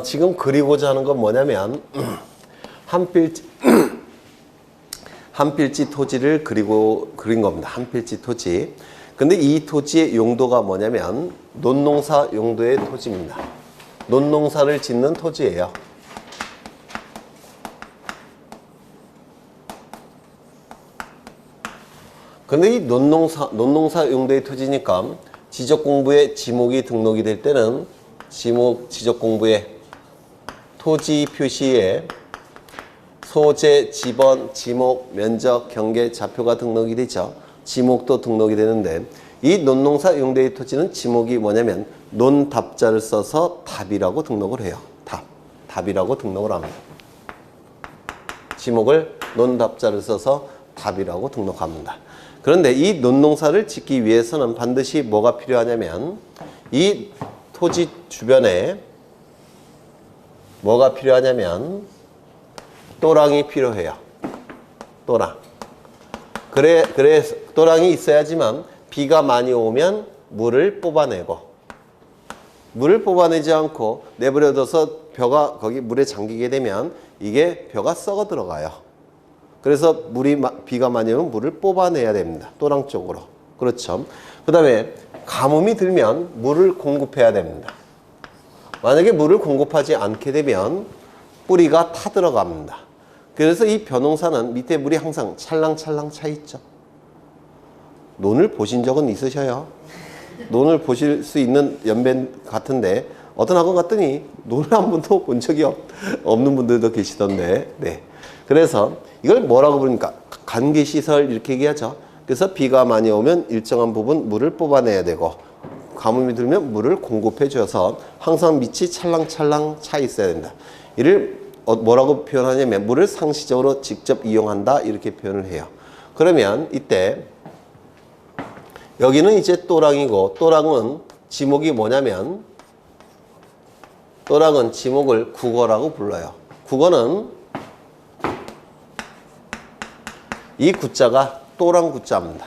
지금 그리고자 하는 건 뭐냐면 한필지 토지를 그린 겁니다. 한필지 토지. 근데 이 토지의 용도가 뭐냐면 논농사 용도의 토지입니다. 논농사를 짓는 토지예요. 근데 이 논농사 용도의 토지니까 지적공부에 지목이 등록이 될 때는 지적공부에 토지 표시에 소재, 지번, 지목, 면적, 경계, 좌표가 등록이 되죠. 지목도 등록이 되는데 이 논농사 용도의 토지는 지목이 뭐냐면 논답자를 써서 답이라고 등록을 해요. 답이라고 등록을 합니다. 지목을 논답자를 써서 답이라고 등록합니다. 그런데 이 논농사를 짓기 위해서는 반드시 뭐가 필요하냐면 이 토지 주변에 뭐가 필요하냐면 또랑이 필요해요. 또랑. 그래 또랑이 있어야지만 비가 많이 오면 물을 뽑아내고 물을 뽑아내지 않고 내버려둬서 벼가 거기 물에 잠기게 되면 이게 벼가 썩어 들어가요. 그래서 비가 많이 오면 물을 뽑아내야 됩니다. 또랑 쪽으로. 그렇죠. 그 다음에 가뭄이 들면 물을 공급해야 됩니다. 만약에 물을 공급하지 않게 되면 뿌리가 타들어갑니다. 그래서 이 벼농사는 밑에 물이 항상 찰랑찰랑 차 있죠. 논을 보신 적은 있으셔요? 논을 보실 수 있는 연배 같은데 어떤 학원 갔더니 논을 한 번도 본 적이 없는 분들도 계시던데. 네. 그래서 이걸 뭐라고 부르니까 관계시설 이렇게 얘기하죠. 그래서 비가 많이 오면 일정한 부분 물을 뽑아내야 되고 가뭄이 들면 물을 공급해 줘서 항상 밑이 찰랑찰랑 차 있어야 된다. 이를 뭐라고 표현하냐면 물을 상시적으로 직접 이용한다 이렇게 표현을 해요. 그러면 이때 여기는 이제 또랑이고 또랑은 지목이 뭐냐면 또랑은 지목을 국어라고 불러요. 국어는 이 구자가 또랑 구자입니다.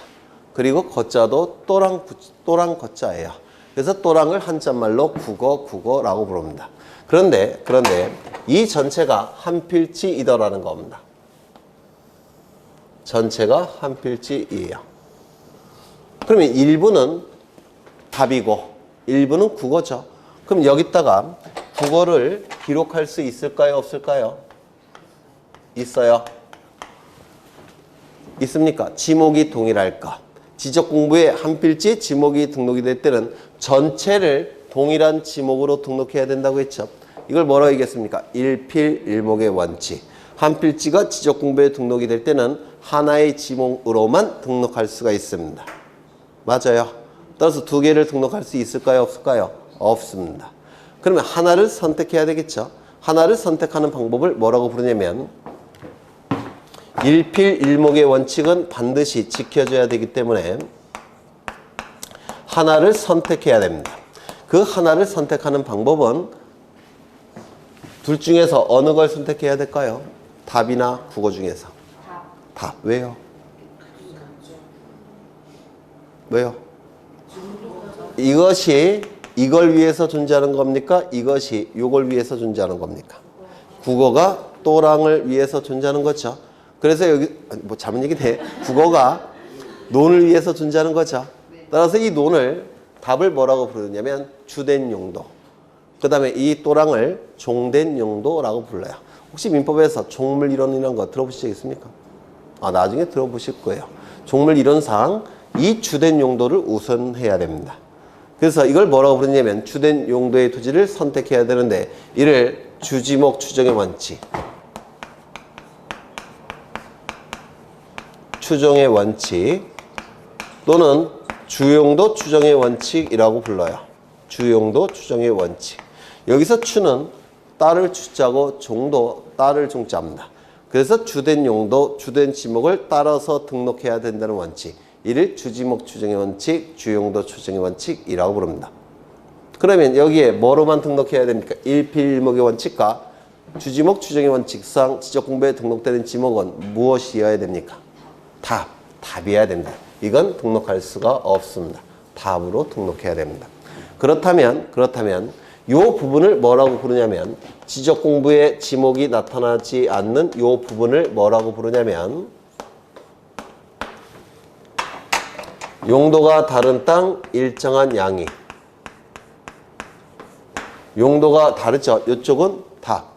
그리고 거자도 또랑 거자예요. 그래서 또랑을 한자말로 국어라고 부릅니다. 그런데 이 전체가 한필지이더라는 겁니다. 전체가 한필지이에요. 그러면 일부는 답이고 일부는 국어죠. 그럼 여기다가 국어를 기록할 수 있을까요? 없을까요? 있어요. 있습니까? 지목이 동일할까? 지적공부에 한필지 지목이 등록이 될 때는 전체를 동일한 지목으로 등록해야 된다고 했죠. 이걸 뭐라고 얘기했습니까? 일필일목의 원칙. 한필지가 지적공부에 등록이 될 때는 하나의 지목으로만 등록할 수가 있습니다. 맞아요. 따라서 두 개를 등록할 수 있을까요? 없을까요? 없습니다. 그러면 하나를 선택해야 되겠죠. 하나를 선택하는 방법을 뭐라고 부르냐면 일필일목의 원칙은 반드시 지켜져야 되기 때문에 하나를 선택해야 됩니다. 그 하나를 선택하는 방법은 둘 중에서 어느 걸 선택해야 될까요? 답이나 국어 중에서. 답. 왜요? 왜요? 이것이 이걸 위해서 존재하는 겁니까? 이것이 이걸 위해서 존재하는 겁니까? 국어가 또랑을 위해서 존재하는 거죠. 그래서 여기 뭐 잘못 얘기네. 국어가 논을 위해서 존재하는 거죠. 따라서 이 논을 답을 뭐라고 부르냐면 주된 용도. 그 다음에 이 또랑을 종된 용도라고 불러요. 혹시 민법에서 종물 이론이라는 거 들어보시겠습니까? 나중에 들어보실 거예요. 종물 이론상 이 주된 용도를 우선해야 됩니다. 그래서 이걸 뭐라고 부르냐면 주된 용도의 토지를 선택해야 되는데 이를 주지목 추정의 원칙, 추정의 원칙 또는 주용도 추정의 원칙이라고 불러요. 주용도 추정의 원칙. 여기서 추는 따를 추자고 종도 따를 종자입니다. 그래서 주된 용도, 주된 지목을 따라서 등록해야 된다는 원칙. 이를 주지목 추정의 원칙, 주용도 추정의 원칙이라고 부릅니다. 그러면 여기에 뭐로만 등록해야 됩니까? 일필일목의 원칙과 주지목 추정의 원칙상 지적공부에 등록되는 지목은 무엇이어야 됩니까? 답이어야 된다. 이건 등록할 수가 없습니다. 답으로 등록해야 됩니다. 그렇다면 요 부분을 뭐라고 부르냐면 지적 공부에 지목이 나타나지 않는 요 부분을 뭐라고 부르냐면 용도가 다른 땅 일정한 양이. 용도가 다르죠. 이쪽은 답,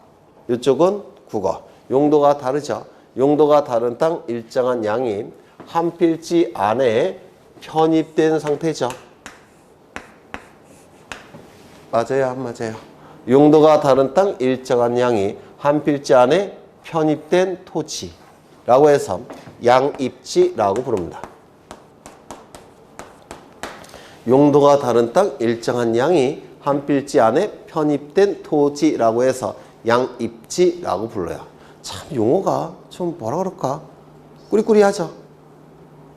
이쪽은 국어. 용도가 다르죠. 용도가 다른 땅 일정한 양이 한 필지 안에 편입된 상태죠. 맞아요, 안 맞아요? 용도가 다른 땅 일정한 양이 한 필지 안에 편입된 토지라고 해서 양입지라고 부릅니다. 용도가 다른 땅 일정한 양이 한 필지 안에 편입된 토지라고 해서 양입지라고 불러요. 참 용어가 좀 뭐라 그럴까? 꾸리꾸리하죠.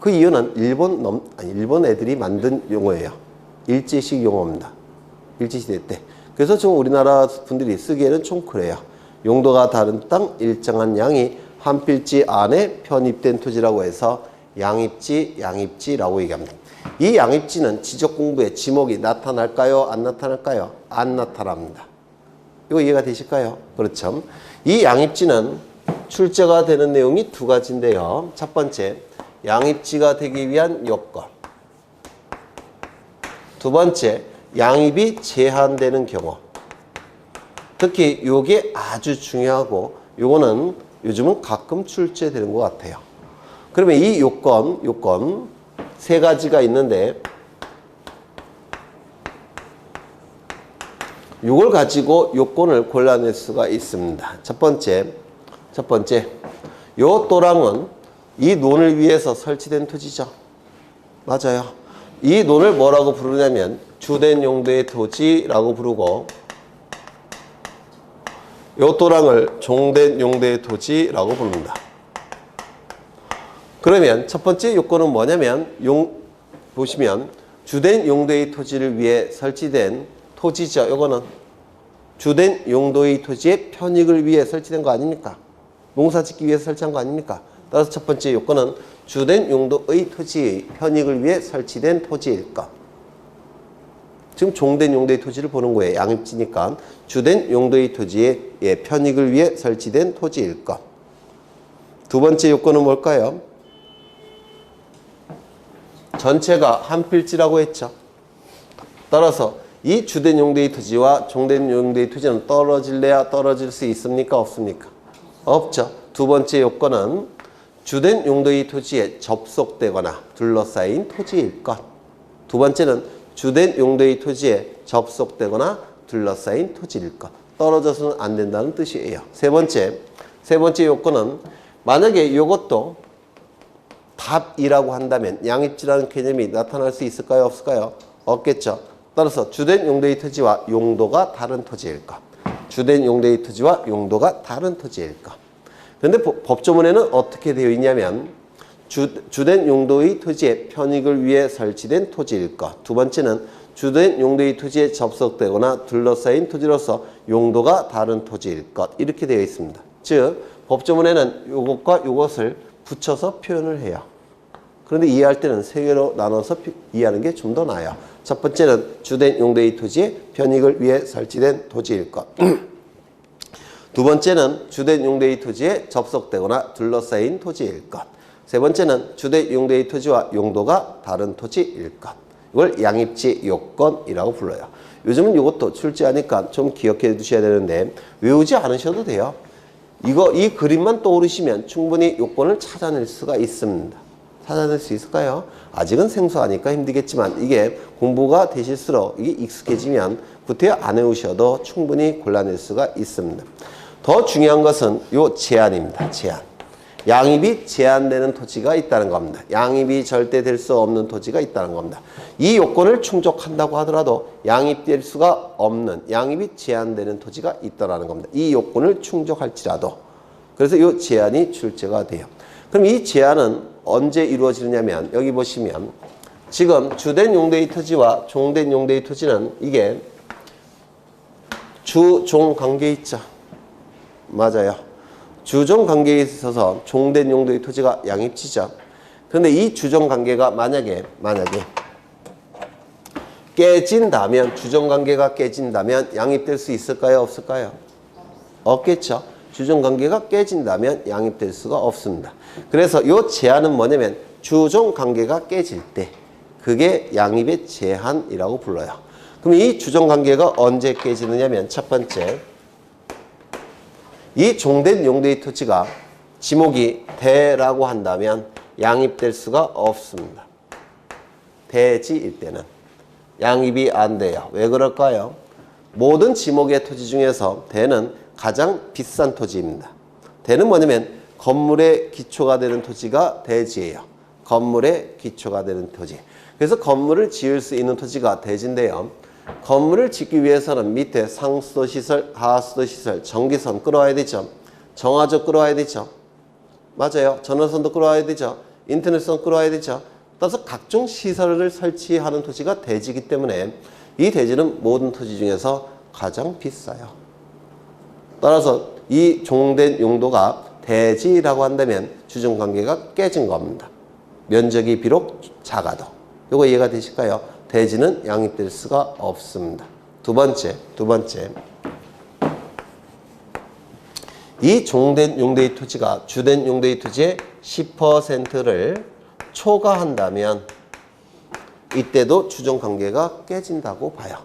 그 이유는 일본 애들이 만든 용어예요. 일제식 용어입니다. 일제시대 때. 그래서 좀 우리나라 분들이 쓰기에는 좀 그래요. 용도가 다른 땅 일정한 양이 한 필지 안에 편입된 토지라고 해서 양입지, 양입지라고 얘기합니다. 이 양입지는 지적 공부에 지목이 나타날까요? 안 나타날까요? 안 나타납니다. 이거 이해가 되실까요? 그렇죠. 이 양입지는 출제가 되는 내용이 두 가지인데요. 첫 번째, 양입지가 되기 위한 요건. 두 번째, 양입이 제한되는 경우. 특히 요게 아주 중요하고 요거는 요즘은 가끔 출제되는 것 같아요. 그러면 이 요건 세 가지가 있는데 이걸 가지고 요건을 골라낼 수가 있습니다. 첫 번째, 요 또랑은 이 논을 위해서 설치된 토지죠. 맞아요. 이 논을 뭐라고 부르냐면 주된 용도의 토지라고 부르고 요 또랑을 종된 용도의 토지라고 부릅니다. 그러면 첫 번째 요건은 뭐냐면 보시면 주된 용도의 토지를 위해 설치된 토지죠. 요거는 주된 용도의 토지의 편익을 위해 설치된 거 아닙니까? 농사 짓기 위해서 설치한 거 아닙니까? 따라서 첫 번째 요건은 주된 용도의 토지의 편익을 위해 설치된 토지일 것. 지금 종된 용도의 토지를 보는 거예요. 양입지니까 주된 용도의 토지의 편익을 위해 설치된 토지일 것. 두 번째 요건은 뭘까요? 전체가 한 필지라고 했죠. 따라서 이 주된 용도의 토지와 종된 용도의 토지는 떨어질래야 떨어질 수 있습니까? 없습니까? 없죠. 두 번째 요건은 주된 용도의 토지에 접속되거나 둘러싸인 토지일 것. 두 번째는 주된 용도의 토지에 접속되거나 둘러싸인 토지일 것. 떨어져서는 안 된다는 뜻이에요. 세 번째 요건은 만약에 이것도 답이라고 한다면 양입지라는 개념이 나타날 수 있을까요? 없을까요? 없겠죠. 따라서 주된 용도의 토지와 용도가 다른 토지일 것. 주된 용도의 토지와 용도가 다른 토지일 것. 그런데 법조문에는 어떻게 되어 있냐면 주된 용도의 토지의 편익을 위해 설치된 토지일 것. 두 번째는 주된 용도의 토지에 접속되거나 둘러싸인 토지로서 용도가 다른 토지일 것. 이렇게 되어 있습니다. 즉 법조문에는 이것과 이것을 붙여서 표현을 해요. 그런데 이해할 때는 세 개로 나눠서 이해하는 게 좀 더 나아요. 첫 번째는 주된 용도의 토지의 편익을 위해 설치된 토지일 것. 두 번째는 주된 용도의 토지에 접속되거나 둘러싸인 토지일 것. 세 번째는 주된 용도의 토지와 용도가 다른 토지일 것. 이걸 양입지 요건이라고 불러요. 요즘은 이것도 출제하니까 좀 기억해 두셔야 되는데 외우지 않으셔도 돼요. 이 그림만 떠오르시면 충분히 요건을 찾아낼 수가 있습니다. 찾아낼 수 있을까요? 아직은 생소하니까 힘들겠지만 이게 공부가 되실수록 이게 익숙해지면 구태여 안 외우셔도 충분히 골라낼 수가 있습니다. 더 중요한 것은 요 제한입니다. 제한. 양입이 제한되는 토지가 있다는 겁니다. 양입이 절대 될 수 없는 토지가 있다는 겁니다. 이 요건을 충족한다고 하더라도 양입될 수가 없는, 양입이 제한되는 토지가 있다는 겁니다. 이 요건을 충족할지라도. 그래서 이 제한이 출제가 돼요. 그럼 이 제한은 언제 이루어지느냐면 여기 보시면 지금 주된 용도의 토지와 종된 용도의 토지는 이게 주종 관계 있죠. 맞아요. 주종 관계에 있어서 종된 용도의 토지가 양입지죠. 그런데 이 주종 관계가 만약에 깨진다면, 주종관계가 깨진다면 양립될 수 있을까요? 없을까요? 없겠죠. 주종관계가 깨진다면 양립될 수가 없습니다. 그래서 이 제한은 뭐냐면 주종관계가 깨질 때 그게 양립의 제한이라고 불러요. 그럼 이 주종관계가 언제 깨지느냐면 첫 번째, 이 종된 용도의 토지가 지목이 대라고 한다면 양립될 수가 없습니다. 대지일 때는 양립이 안 돼요. 왜 그럴까요? 모든 지목의 토지 중에서 대는 가장 비싼 토지입니다. 대는 뭐냐면 건물의 기초가 되는 토지가 대지예요. 건물의 기초가 되는 토지. 그래서 건물을 지을 수 있는 토지가 대지인데요. 건물을 짓기 위해서는 밑에 상수도 시설, 하수도 시설, 전기선 끌어와야 되죠. 정화조 끌어와야 되죠. 맞아요. 전원선도 끌어와야 되죠. 인터넷선 끌어와야 되죠. 따라서 각종 시설을 설치하는 토지가 대지이기 때문에 이 대지는 모든 토지 중에서 가장 비싸요. 따라서 이 종된 용도가 대지라고 한다면 주종관계가 깨진 겁니다. 면적이 비록 작아도. 이거 이해가 되실까요? 대지는 양립될 수가 없습니다. 두 번째. 이 종된 용도의 토지가 주된 용도의 토지의 10%를 초과한다면 이때도 주종관계가 깨진다고 봐요.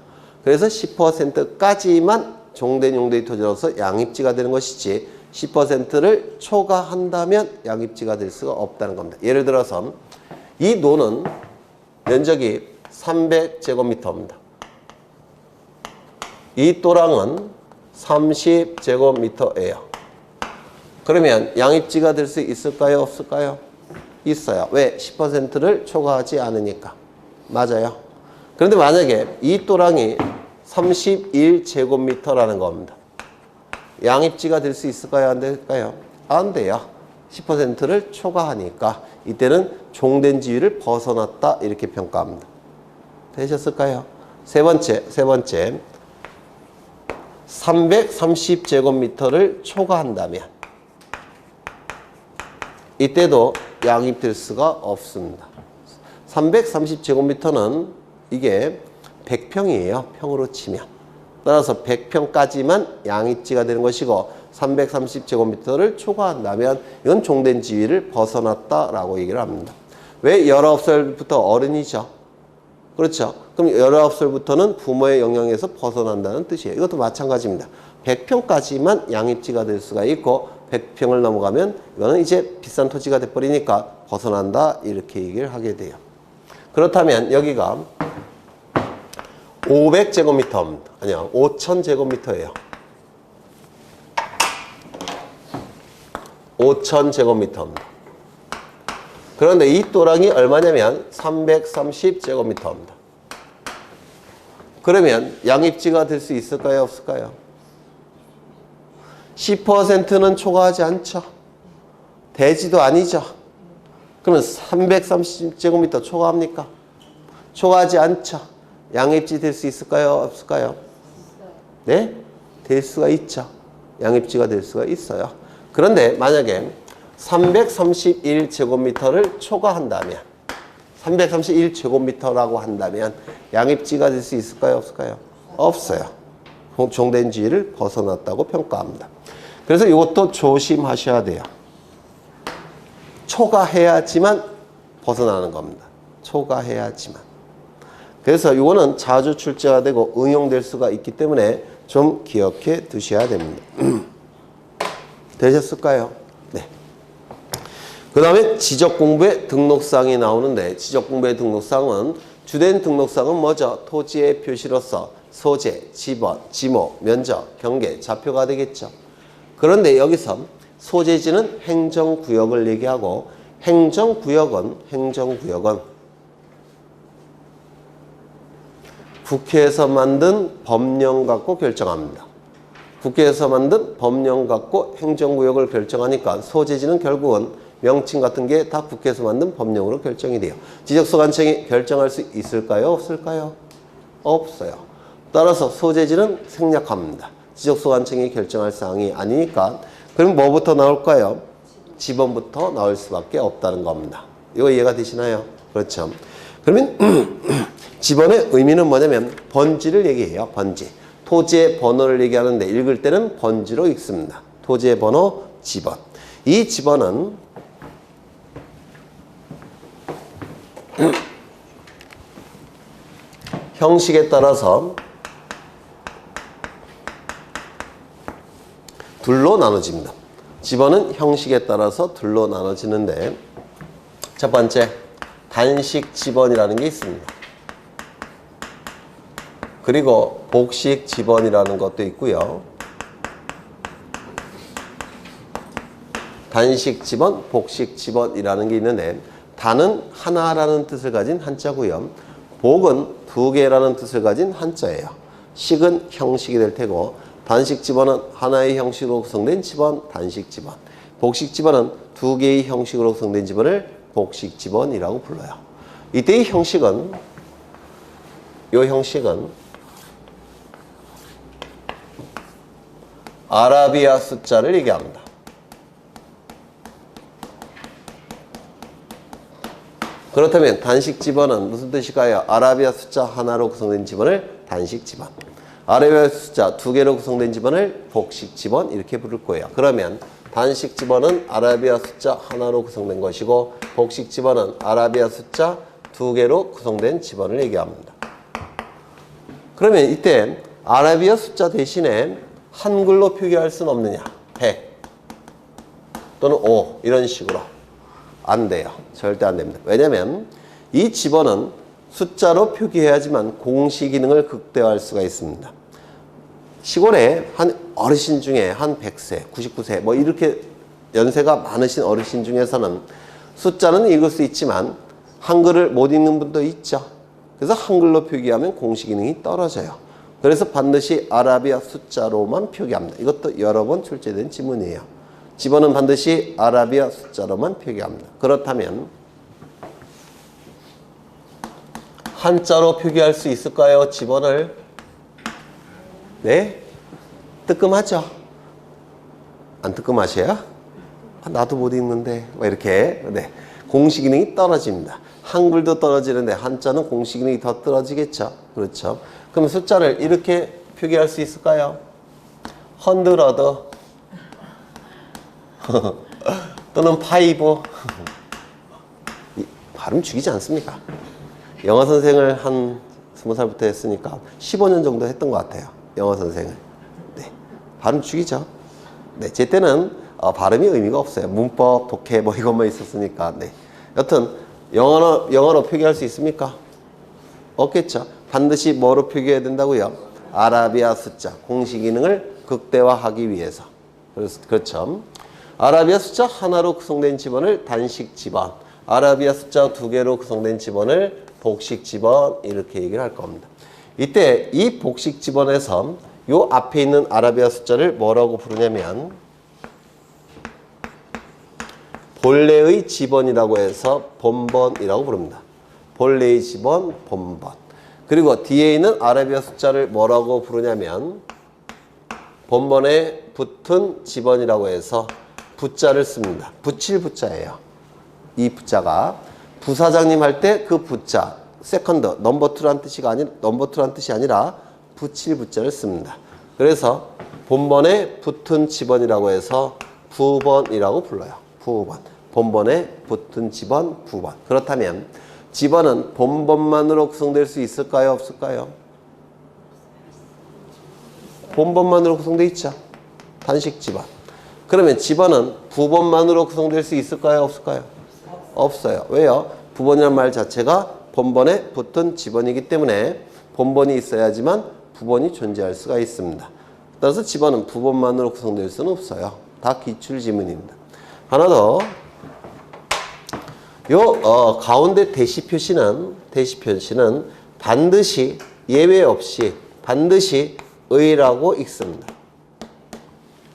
그래서 10%까지만 종된 용도의 토지로서 양입지가 되는 것이지 10%를 초과한다면 양입지가 될 수가 없다는 겁니다. 예를 들어서 이 노는 면적이 300제곱미터입니다. 이 또랑은 30제곱미터예요. 그러면 양입지가 될 수 있을까요? 없을까요? 있어요. 왜? 10%를 초과하지 않으니까. 맞아요. 그런데 만약에 이 또랑이 31제곱미터라는 겁니다. 양입지가 될 수 있을까요? 안 될까요? 안 돼요. 10%를 초과하니까 이때는 종된 지위를 벗어났다 이렇게 평가합니다. 되셨을까요? 세 번째 330제곱미터를 초과한다면 이때도 양입될 수가 없습니다. 330제곱미터는 이게 100평이에요. 평으로 치면. 따라서 100평까지만 양입지가 되는 것이고 330제곱미터를 초과한다면 이건 종된 지위를 벗어났다라고 얘기를 합니다. 왜 19살부터 어른이죠? 그렇죠. 그럼 19살부터는 부모의 영향에서 벗어난다는 뜻이에요. 이것도 마찬가지입니다. 100평까지만 양입지가 될 수가 있고 100평을 넘어가면 이거는 이제 비싼 토지가 돼버리니까 벗어난다 이렇게 얘기를 하게 돼요. 그렇다면 여기가 500제곱미터입니다. 아니요, 5000제곱미터예요. 5000제곱미터입니다. 그런데 이 또랑이 얼마냐면 330제곱미터입니다. 그러면 양입지가 될 수 있을까요? 없을까요? 10%는 초과하지 않죠. 대지도 아니죠. 그러면 330제곱미터 초과합니까? 초과하지 않죠. 양입지 될 수 있을까요? 없을까요? 네? 될 수가 있죠. 양입지가 될 수가 있어요. 그런데 만약에 331제곱미터를 초과한다면 331제곱미터라고 한다면 양입지가 될 수 있을까요? 없을까요? 없어요. 종된 지위를 벗어났다고 평가합니다. 그래서 이것도 조심하셔야 돼요. 초과해야지만 벗어나는 겁니다. 초과해야지만. 그래서 이거는 자주 출제가 되고 응용될 수가 있기 때문에 좀 기억해 두셔야 됩니다. 되셨을까요? 네. 그 다음에 지적공부의 등록사항이 나오는데 지적공부의 등록사항은 주된 등록사항은 뭐죠? 토지의 표시로서 소재, 지번, 지목, 면적, 경계, 좌표가 되겠죠. 그런데 여기서 소재지는 행정구역을 얘기하고 행정구역은 국회에서 만든 법령 갖고 결정합니다. 국회에서 만든 법령 갖고 행정구역을 결정하니까 소재지는 결국은 명칭 같은 게 다 국회에서 만든 법령으로 결정이 돼요. 지적소관청이 결정할 수 있을까요? 없을까요? 없어요. 따라서 소재지는 생략합니다. 지적소관청이 결정할 사항이 아니니까 그럼 뭐부터 나올까요? 지번부터 나올 수밖에 없다는 겁니다. 이거 이해가 되시나요? 그렇죠. 그러면 집어의 의미는 뭐냐면 번지를 얘기해요. 번지. 토지의 번호를 얘기하는데 읽을 때는 번지로 읽습니다. 토지의 번호 집원. 이 집원은 형식에 따라서 둘로 나눠집니다. 집어는 형식에 따라서 둘로 나눠지는데 첫 번째 단식 집원이라는 게 있습니다. 그리고 복식 집원이라는 것도 있고요. 단식 집원, 복식 집원이라는 게 있는데 단은 하나라는 뜻을 가진 한자고요. 복은 두 개라는 뜻을 가진 한자예요. 식은 형식이 될 테고 단식 집원은 하나의 형식으로 구성된 집원, 단식 집원. 복식 집원은 두 개의 형식으로 구성된 집원을 복식 집원이라고 불러요. 이때의 형식은 이 형식은 아라비아 숫자를 얘기합니다. 그렇다면 단식 집원은 무슨 뜻일까요? 아라비아 숫자 하나로 구성된 집원을 단식 집원. 아라비아 숫자 두 개로 구성된 집원을 복식 집원 이렇게 부를 거예요. 그러면 단식 집원은 아라비아 숫자 하나로 구성된 것이고 복식 집원은 아라비아 숫자 두 개로 구성된 집원을 얘기합니다. 그러면 이때 아라비아 숫자 대신에 한글로 표기할 수는 없느냐? 100 또는 5 이런 식으로. 안 돼요. 절대 안 됩니다. 왜냐면 이 집어는 숫자로 표기해야지만 공시 기능을 극대화할 수가 있습니다. 시골에 한 어르신 중에 한 100세, 99세 뭐 이렇게 연세가 많으신 어르신 중에서는 숫자는 읽을 수 있지만 한글을 못 읽는 분도 있죠. 그래서 한글로 표기하면 공시 기능이 떨어져요. 그래서 반드시 아라비아 숫자로만 표기합니다. 이것도 여러 번 출제된 지문이에요. 집어는 반드시 아라비아 숫자로만 표기합니다. 그렇다면 한자로 표기할 수 있을까요? 집어를? 네? 뜨끔하죠? 안 뜨끔하셔요? 나도 못 읽는데 뭐 이렇게 네. 공시 기능이 떨어집니다. 한글도 떨어지는데 한자는 공시 기능이 더 떨어지겠죠? 그렇죠? 그럼 숫자를 이렇게 표기할 수 있을까요? 헌드러드 또는 파이브 발음 죽이지 않습니까? 영어 선생을 한 20살부터 했으니까 15년 정도 했던 것 같아요. 영어 선생을. 네. 발음 죽이죠. 네. 제 때는 발음이 의미가 없어요. 문법, 독해 뭐 이것만 있었으니까. 네. 여튼 영어로 표기할 수 있습니까? 없겠죠. 반드시 뭐로 표기해야 된다고요? 아라비아 숫자 공시 기능을 극대화하기 위해서. 그렇죠. 아라비아 숫자 하나로 구성된 집원을 단식 집원, 아라비아 숫자 두 개로 구성된 집원을 복식 집원 이렇게 얘기를 할 겁니다. 이때 이 복식 집원에서 요 앞에 있는 아라비아 숫자를 뭐라고 부르냐면 본래의 집원이라고 해서 본번이라고 부릅니다. 본래의 집원, 본번. 그리고 뒤에 있는 아라비아 숫자를 뭐라고 부르냐면 본번에 붙은 집원이라고 해서 부자를 씁니다. 붙일 부자예요. 이 부자가 부사장님 할 때 그 부자, 세컨드, 넘버 2란 뜻이 아니라 붙일 부자를 씁니다. 그래서 본번에 붙은 집원이라고 해서 부번이라고 불러요. 부번. 본번에 붙은 집원, 부번. 그렇다면 집원은 본번만으로 구성될 수 있을까요? 없을까요? 본번만으로 구성되어 있죠. 단식 집원. 그러면 집원은 부번만으로 구성될 수 있을까요? 없을까요? 없어요. 왜요? 부번이라는 말 자체가 본번에 붙은 집원이기 때문에 본번이 있어야지만 부번이 존재할 수가 있습니다. 따라서 집원은 부번만으로 구성될 수는 없어요. 다 기출지문입니다. 하나 더. 가운데 대시 표시는 반드시 예외 없이 반드시 의라고 읽습니다.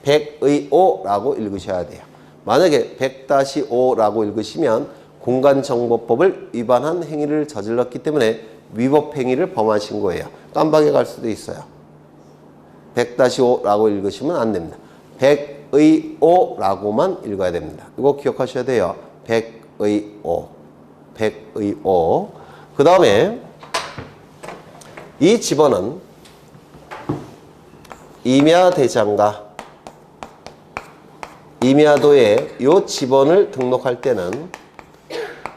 100의5라고 읽으셔야 돼요. 만약에 100-5라고 읽으시면 공간정보법을 위반한 행위를 저질렀기 때문에 위법 행위를 범하신 거예요. 깜박에 갈 수도 있어요. 100-5라고 읽으시면 안 됩니다. 100의5라고만 읽어야 됩니다. 이거 기억하셔야 돼요. 100의5. 100의5. 그 다음에 이 집어는 임야대장과 임야도에 이 집원을 등록할 때는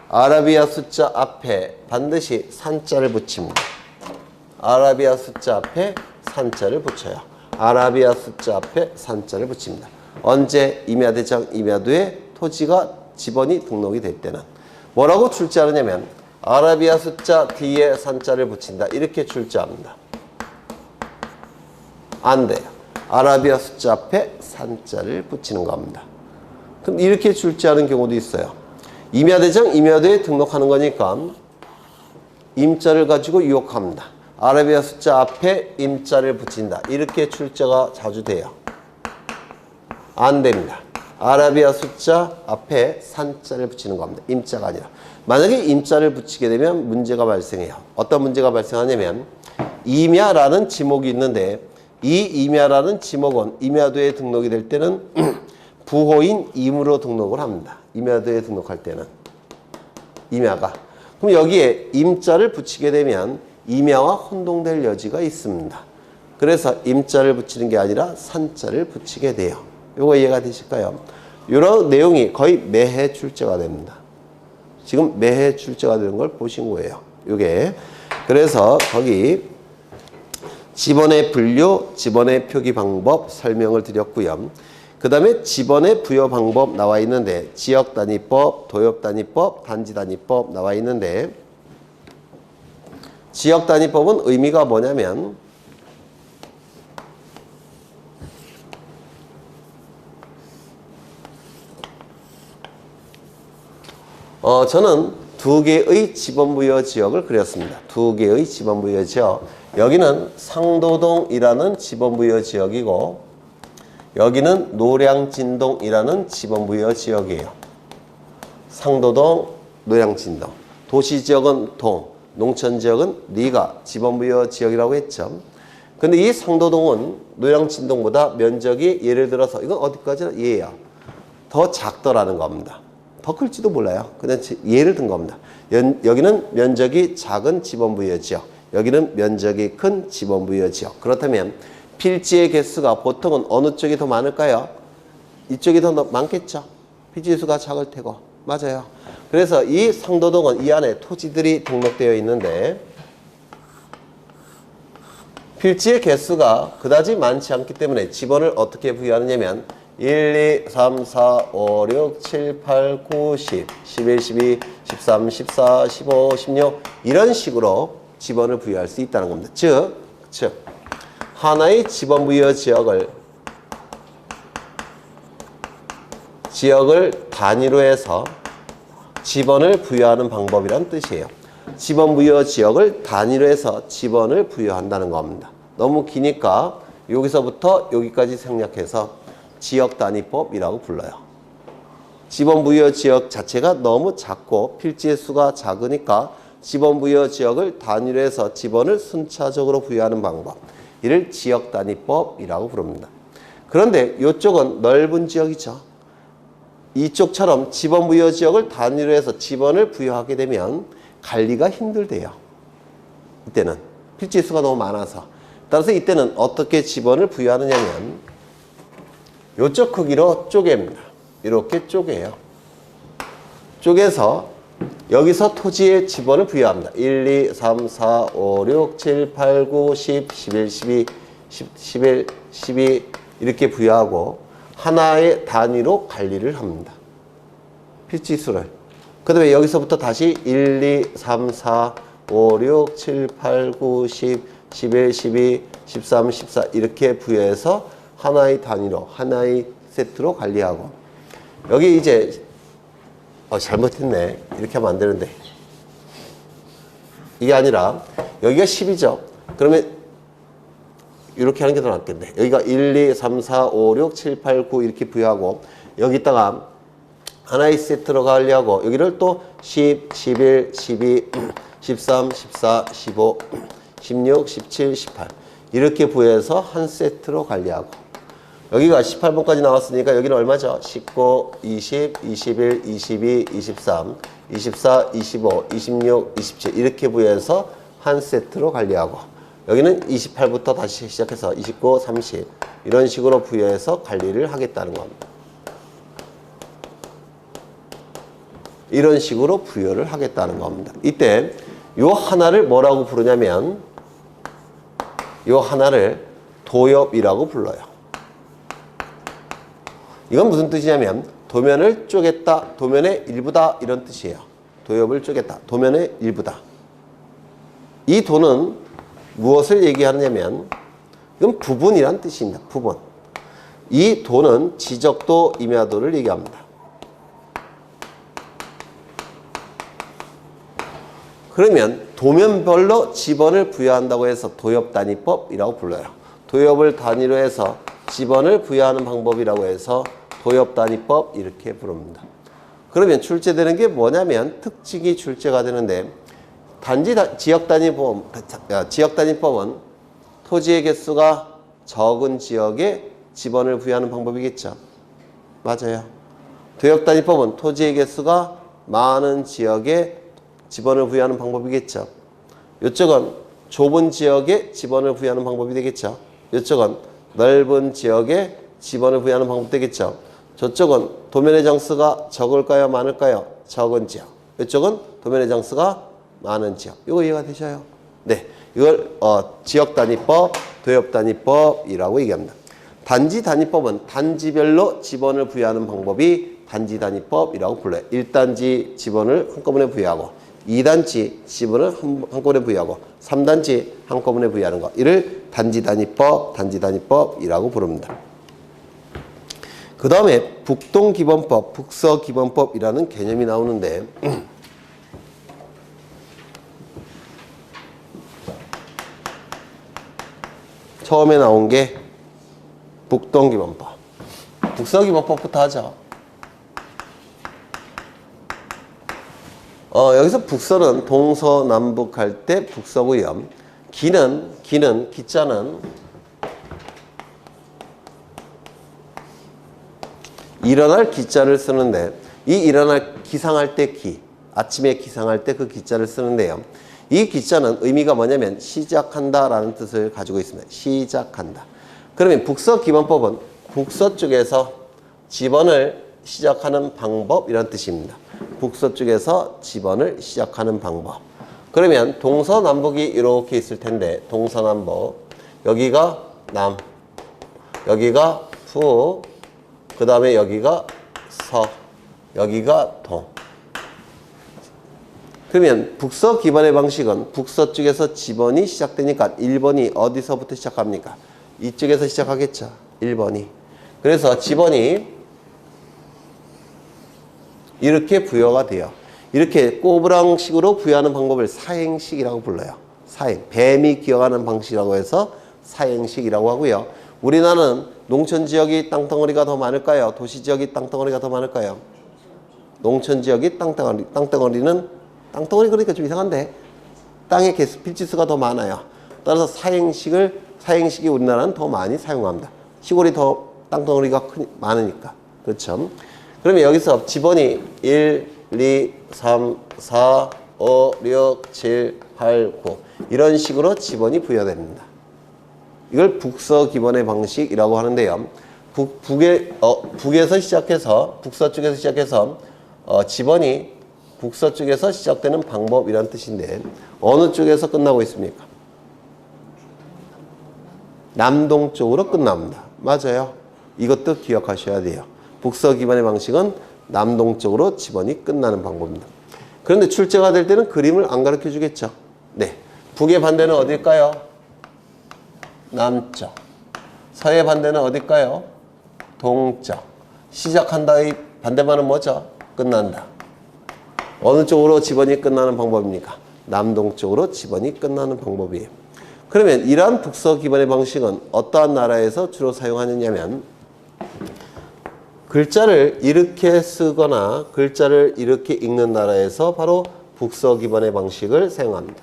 아라비아 숫자 앞에 반드시 산자를 붙입니다. 아라비아 숫자 앞에 산자를 붙여요. 아라비아 숫자 앞에 산자를 붙입니다. 언제? 임야대장, 임야도에 토지가 집원이 등록이 될 때는. 뭐라고 출제하느냐면 아라비아 숫자 뒤에 산자를 붙인다. 이렇게 출제합니다. 안 돼요. 아라비아 숫자 앞에 산자를 붙이는 겁니다. 그럼 이렇게 출제하는 경우도 있어요. 임야대장, 임야도에 등록하는 거니까 임자를 가지고 유혹합니다. 아라비아 숫자 앞에 임자를 붙인다. 이렇게 출제가 자주 돼요. 안 됩니다. 아라비아 숫자 앞에 산자를 붙이는 겁니다. 임자가 아니라. 만약에 임자를 붙이게 되면 문제가 발생해요. 어떤 문제가 발생하냐면 임야라는 지목이 있는데 이 임야라는 지목은 임야도에 등록이 될 때는 부호인 임으로 등록을 합니다. 임야도에 등록할 때는 임야가. 그럼 여기에 임자를 붙이게 되면 임야와 혼동될 여지가 있습니다. 그래서 임자를 붙이는 게 아니라 산자를 붙이게 돼요. 요거 이해가 되실까요? 이런 내용이 거의 매해 출제가 됩니다. 지금 매해 출제가 되는 걸 보신 거예요. 요게. 그래서 거기 지번의 분류, 지번의 표기 방법 설명을 드렸고요. 그 다음에 지번의 부여 방법 나와 있는데 지역단위법, 도엽단위법, 단지단위법 나와 있는데 지역단위법은 의미가 뭐냐면 저는 두 개의 지번부여 지역을 그렸습니다. 두 개의 지번부여 지역. 여기는 상도동이라는 지번부여 지역이고 여기는 노량진동이라는 지번부여 지역이에요. 상도동, 노량진동. 도시지역은 동, 농촌지역은 리가 지번부여 지역이라고 했죠. 근데 이 상도동은 노량진동보다 면적이 예를 들어서 이건 어디까지나 예야. 더 작더라는 겁니다. 더 클지도 몰라요. 그냥 예를 든 겁니다. 여기는 면적이 작은 지번부여 지역. 여기는 면적이 큰 지번부여 지역. 그렇다면 필지의 개수가 보통은 어느 쪽이 더 많을까요? 이쪽이 더 많겠죠. 필지 수가 작을 테고. 맞아요. 그래서 이 상도동은 이 안에 토지들이 등록되어 있는데 필지의 개수가 그다지 많지 않기 때문에 지번을 어떻게 부여하느냐면 1, 2, 3, 4, 5, 6, 7, 8, 9, 10, 11, 12, 13, 14, 15, 16 이런 식으로 지번을 부여할 수 있다는 겁니다. 즉 하나의 지번 부여 지역을 단위로 해서 지번을 부여하는 방법이란 뜻이에요. 지번 부여 지역을 단위로 해서 지번을 부여한다는 겁니다. 너무 기니까 여기서부터 여기까지 생략해서 지역단위법이라고 불러요. 지번 부여 지역 자체가 너무 작고 필지의 수가 작으니까 지번 부여 지역을 단위로 해서 지번을 순차적으로 부여하는 방법. 이를 지역단위법이라고 부릅니다. 그런데 이쪽은 넓은 지역이죠. 이쪽처럼 지번 부여 지역을 단위로 해서 지번을 부여하게 되면 관리가 힘들대요. 이때는 필지 수가 너무 많아서. 따라서 이때는 어떻게 지번을 부여하느냐면 이쪽 크기로 쪼갭니다. 이렇게 쪼개요. 쪼개서 여기서 토지의 지번을 부여합니다. 1, 2, 3, 4, 5, 6, 7, 8, 9, 10, 11, 12, 11, 12 이렇게 부여하고 하나의 단위로 관리를 합니다. 필지수를. 그 다음에 여기서부터 다시 1, 2, 3, 4, 5, 6, 7, 8, 9, 10, 11, 12, 13, 14 이렇게 부여해서 하나의 단위로, 하나의 세트로 관리하고 여기 이제 잘못했네. 이렇게 하면 안 되는데. 이게 아니라 여기가 10이죠. 그러면 이렇게 하는 게 더 낫겠네. 여기가 1, 2, 3, 4, 5, 6, 7, 8, 9 이렇게 부여하고 여기다가 하나의 세트로 관리하고 여기를 또 10, 11, 12, 13, 14, 15, 16, 17, 18 이렇게 부여해서 한 세트로 관리하고 여기가 18번까지 나왔으니까 여기는 얼마죠? 19, 20, 21, 22, 23, 24, 25, 26, 27 이렇게 부여해서 한 세트로 관리하고 여기는 28부터 다시 시작해서 29, 30 이런 식으로 부여해서 관리를 하겠다는 겁니다. 이런 식으로 부여를 하겠다는 겁니다. 이때 요 하나를 뭐라고 부르냐면 요 하나를 도엽이라고 불러요. 이건 무슨 뜻이냐면 도면을 쪼갰다, 도면의 일부다 이런 뜻이에요. 도엽을 쪼갰다, 도면의 일부다. 이 도는 무엇을 얘기하느냐면 이건 부분이란 뜻입니다. 부분. 이 도는 지적도, 임야도를 얘기합니다. 그러면 도면별로 지번을 부여한다고 해서 도엽단위법이라고 불러요. 도엽을 단위로 해서 지번을 부여하는 방법이라고 해서 도엽단위법 이렇게 부릅니다. 그러면 출제되는 게 뭐냐면 특징이 출제가 되는데 지역단위법은 토지의 개수가 적은 지역에 지번을 부여하는 방법이겠죠. 맞아요. 도엽단위법은 토지의 개수가 많은 지역에 지번을 부여하는 방법이겠죠. 이쪽은 좁은 지역에 지번을 부여하는 방법이 되겠죠. 이쪽은 넓은 지역에 지번을 부여하는 방법 되겠죠. 저쪽은 도면의 장수가 적을까요? 많을까요? 적은 지역. 이쪽은 도면의 장수가 많은 지역. 이거 이해가 되셔요? 네. 이걸 지역단위법, 도엽단위법이라고 얘기합니다. 단지단위법은 단지별로 지번을 부여하는 방법이 단지단위법이라고 불러요. 1단지 지번을 한꺼번에 부여하고 2단지 지번을 한꺼번에 부여하고 3단지 한꺼번에 부여하는 것. 이를 단지단위법이라고 부릅니다. 그 다음에 북동기본법, 북서기본법이라는 개념이 나오는데 처음에 나온 게 북동기본법. 북서기본법부터 하죠. 여기서 북서는 동서남북 할 때 북서고요. 기자는 일어날 기자를 쓰는데 이 일어날 기상할 때 아침에 기상할 때 그 기자를 쓰는데요. 이 기자는 의미가 뭐냐면 시작한다 라는 뜻을 가지고 있습니다. 시작한다. 그러면 북서기본법은 북서쪽에서 지번을 시작하는 방법이라는 뜻입니다. 북서쪽에서 지번을 시작하는 방법. 그러면 동서남북이 이렇게 있을 텐데 동서남북 여기가 남, 여기가 부, 그 다음에 여기가 서, 여기가 동. 그러면 북서 기반의 방식은 북서쪽에서 지번이 시작되니까 1번이 어디서부터 시작합니까? 이쪽에서 시작하겠죠. 1번이. 그래서 지번이 이렇게 부여가 돼요. 이렇게 꼬부랑식으로 부여하는 방법을 사행식이라고 불러요. 사행. 뱀이 기어가는 방식이라고 해서 사행식이라고 하고요. 우리나라는 농촌 지역이 땅덩어리가 더 많을까요? 도시 지역이 땅덩어리가 더 많을까요? 농촌 지역이 땅덩어리 그러니까 좀 이상한데 땅의 개수, 필지수가 더 많아요. 따라서 사행식이 우리나라는 더 많이 사용합니다. 시골이 더 땅덩어리가 많으니까. 그렇죠? 그러면 여기서 지번이 1, 2, 3, 4, 5, 6, 7, 8, 9 이런 식으로 지번이 부여됩니다. 이걸 북서 기번의 방식이라고 하는데요. 북에서 시작해서 북서 쪽에서 시작해서 지번이 북서 쪽에서 시작되는 방법이란 뜻인데 어느 쪽에서 끝나고 있습니까? 남동쪽으로 끝납니다. 맞아요. 이것도 기억하셔야 돼요. 북서 기반의 방식은 남동쪽으로 지번이 끝나는 방법입니다. 그런데 출제가 될 때는 그림을 안 가르쳐 주겠죠. 네. 북의 반대는 어딜까요? 남쪽. 서의 반대는 어딜까요? 동쪽. 시작한다의 반대말은 뭐죠? 끝난다. 어느 쪽으로 지번이 끝나는 방법입니까? 남동쪽으로 지번이 끝나는 방법이에요. 그러면 이러한 북서 기반의 방식은 어떠한 나라에서 주로 사용하느냐면 글자를 이렇게 쓰거나 글자를 이렇게 읽는 나라에서 바로 북서 기반의 방식을 사용합니다.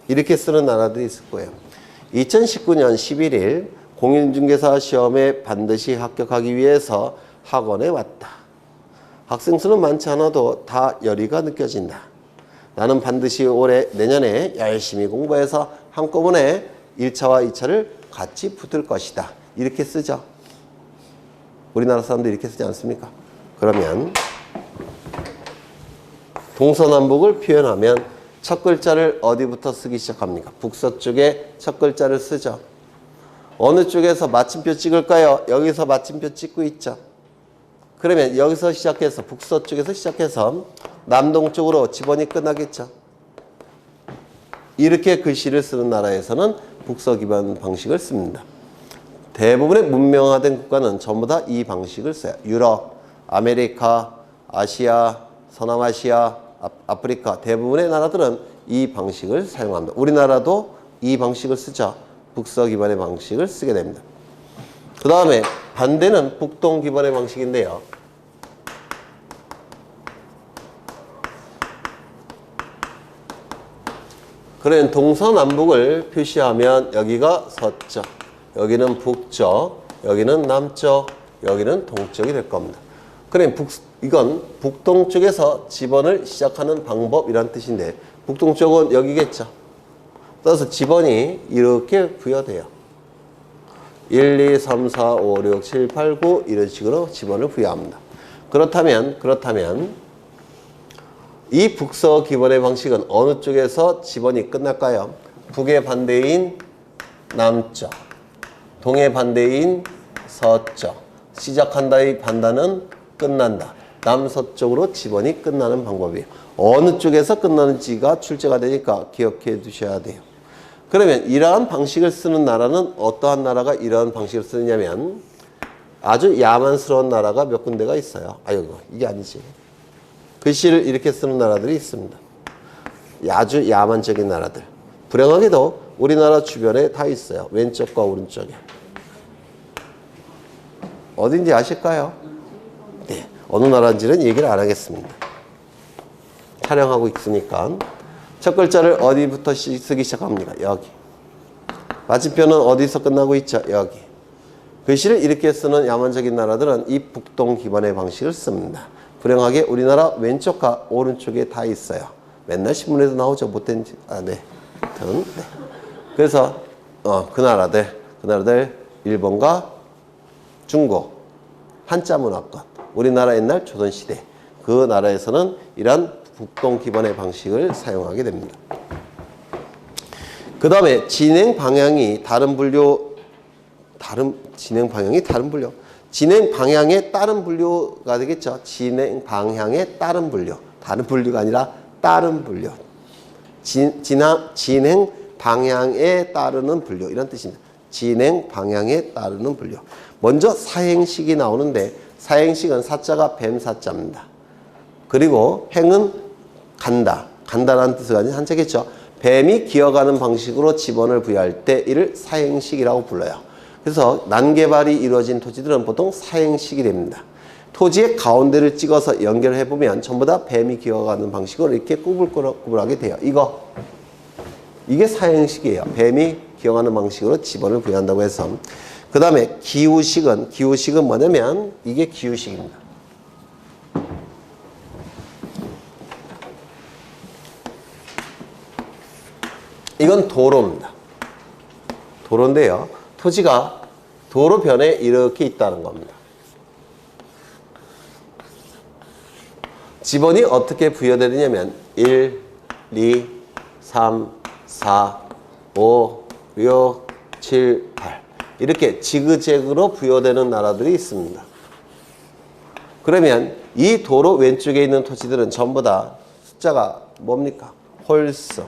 이렇게 쓰는 나라들이 있을 거예요. 2019년 11일 공인중개사 시험에 반드시 합격하기 위해서 학원에 왔다. 학생 수는 많지 않아도 다 열의가 느껴진다. 나는 반드시 내년에 열심히 공부해서 한꺼번에 1차와 2차를 같이 붙을 것이다. 이렇게 쓰죠. 우리나라 사람들 이렇게 쓰지 않습니까? 그러면 동서남북을 표현하면 첫 글자를 어디부터 쓰기 시작합니까? 북서쪽에 첫 글자를 쓰죠. 어느 쪽에서 마침표 찍을까요? 여기서 마침표 찍고 있죠. 그러면 여기서 시작해서 북서쪽에서 시작해서 남동쪽으로 지번이 끝나겠죠. 이렇게 글씨를 쓰는 나라에서는 북서 기반 방식을 씁니다. 대부분의 문명화된 국가는 전부 다 이 방식을 써요. 유럽, 아메리카, 아시아, 서남아시아, 아프리카 대부분의 나라들은 이 방식을 사용합니다. 우리나라도 이 방식을 쓰죠. 북서 기반의 방식을 쓰게 됩니다. 그 다음에 반대는 북동 기반의 방식인데요. 그러면 동서남북을 표시하면 여기가 서쪽, 여기는 북쪽, 여기는 남쪽, 여기는 동쪽이 될 겁니다. 그러면 이건 북동쪽에서 지번을 시작하는 방법이란 뜻인데 북동쪽은 여기겠죠. 따라서 지번이 이렇게 부여돼요. 1, 2, 3, 4, 5, 6, 7, 8, 9 이런 식으로 지번을 부여합니다. 그렇다면 이 북서 기번의 방식은 어느 쪽에서 지번이 끝날까요? 북의 반대인 남쪽, 동의 반대인 서쪽, 시작한다의 반대는 끝난다. 남서쪽으로 지번이 끝나는 방법이에요. 어느 쪽에서 끝나는지가 출제가 되니까 기억해 두셔야 돼요. 그러면 이러한 방식을 쓰는 나라는 어떠한 나라가 이러한 방식을 쓰느냐면 아주 야만스러운 나라가 몇 군데가 있어요. 아이고 이게 아니지. 글씨를 이렇게 쓰는 나라들이 있습니다. 아주 야만적인 나라들. 불행하게도 우리나라 주변에 다 있어요. 왼쪽과 오른쪽에. 어딘지 아실까요? 네, 어느 나라인지는 얘기를 안 하겠습니다. 촬영하고 있으니까. 첫 글자를 어디부터 쓰기 시작합니까? 여기. 마침표는 어디서 끝나고 있죠? 여기. 글씨를 이렇게 쓰는 야만적인 나라들은 이 북동 기반의 방식을 씁니다. 불행하게 우리나라 왼쪽과 오른쪽에 다 있어요. 맨날 신문에도 나오죠. 못된 네. 네. 그래서 그 나라들 일본과 중국 한자 문화권, 우리나라 옛날 조선시대 그 나라에서는 이러한 북동 기반의 방식을 사용하게 됩니다. 그 다음에 진행 방향이 다른 분류에 따른 분류가 되겠죠. 진행 방향에 따른 분류. 다른 분류가 아니라 따른 분류. 진행 방향에 따르는 분류. 이런 뜻입니다. 진행 방향에 따르는 분류. 먼저 사행식이 나오는데 사행식은 사자가 뱀사자입니다. 그리고 행은 간다. 간다라는 뜻을 가진 한자겠죠. 뱀이 기어가는 방식으로 지번을 부여할 때 이를 사행식이라고 불러요. 그래서 난개발이 이루어진 토지들은 보통 사행식이 됩니다. 토지의 가운데를 찍어서 연결해보면 전부 다 뱀이 기어가는 방식으로 이렇게 꾸불꾸불하게 돼요. 이게 사행식이에요. 뱀이 기어가는 방식으로 지번을 부여한다고 해서. 그 다음에 기우식은 뭐냐면 이게 기우식입니다. 이건 도로입니다. 도로인데요. 토지가 도로변에 이렇게 있다는 겁니다. 지번이 어떻게 부여되느냐면 1, 2, 3, 4, 5, 6, 7, 8 이렇게 지그재그로 부여되는 나라들이 있습니다. 그러면 이 도로 왼쪽에 있는 토지들은 전부 다 숫자가 뭡니까? 홀수.